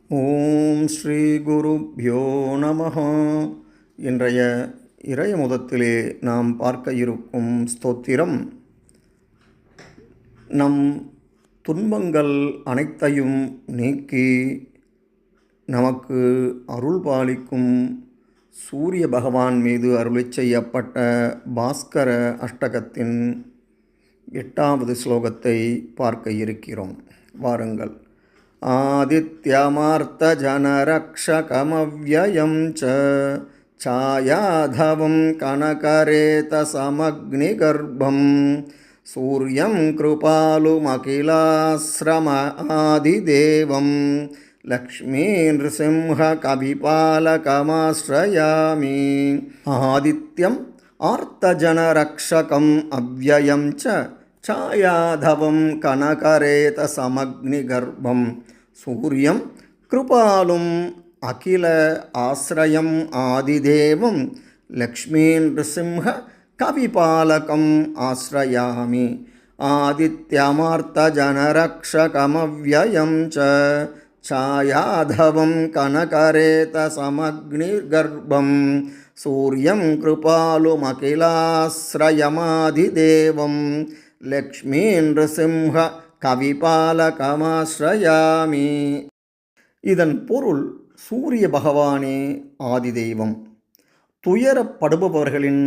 ஓம் ஸ்ரீ குருப்யோ நமஹ. இன்றைய இறையமுதத்திலே நாம் பார்க்க இருக்கும் ஸ்தோத்திரம், நம் துன்பங்கள் அனைத்தையும் நீக்கி நமக்கு அருள் பாலிக்கும் சூரிய பகவான் மீது அருளிச் செய்யப்பட்ட பாஸ்கர அஷ்டகத்தின் 8வது ஸ்லோகத்தை பார்க்க இருக்கிறோம். வாருங்கள். ஆதித்யமார்த்தஜனரக்ஷகமவ்யயம் சாயாதவம் கனகரேதசமக்னிகர்ப்பம் சூர்யம் கிருபாலுமகிலாஸ்ரமாதிதேவம் லக்ஷ்மீநृसिंहकविपालकमाश्रयामि. ஆதித்யம் ஆர்த்தஜனரக்ஷகம் அவ்யயம் சாயாதவம் கனகரேதசமக்னிகர்ப்பம் சூரியம் கிருபாலும் அகில ஆஸ்ரயம் ஆதிதேவம் லக்ஷ்மீநृसिंह கவிபாலகம் ஆஸ்ரயாமி. ஆதித்யமார்த்தஜனரக்ஷகமவ்யயம் சாயாதவம் கனகரேதசமக்னிகர்ப்பம் சூரியம் கிருபாலுமகிலாஸ்ரயமாதிதேவம் லக்ஷ்மீநृसिंह கவிபாலகமாஸ்ரயாமி. இதன் பொருள், சூரிய பகவானே ஆதிதெய்வம், துயரப்படுபவர்களின்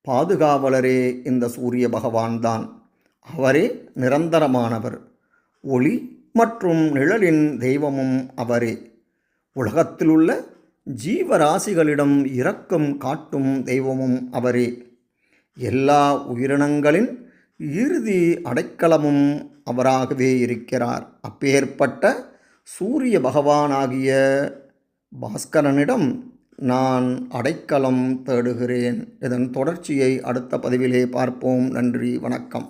பாதுகாவலரே இந்த சூரிய பகவான்தான். அவரே நிரந்தரமானவர், ஒளி மற்றும் நிழலின் தெய்வமும் அவரே. உலகத்திலுள்ள ஜீவராசிகளிடம் இரக்கம் காட்டும் தெய்வமும் அவரே. எல்லா உயிரினங்களின் இறுதி அடைக்கலமும் அவராகவே இருக்கிறார். அப்பேற்பட்ட சூரிய பகவானாகிய பாஸ்கரனிடம் நான் அடைக்கலம் தேடுகிறேன். இதன் தொடர்ச்சியை அடுத்த பதிவிலே பார்ப்போம். நன்றி, வணக்கம்.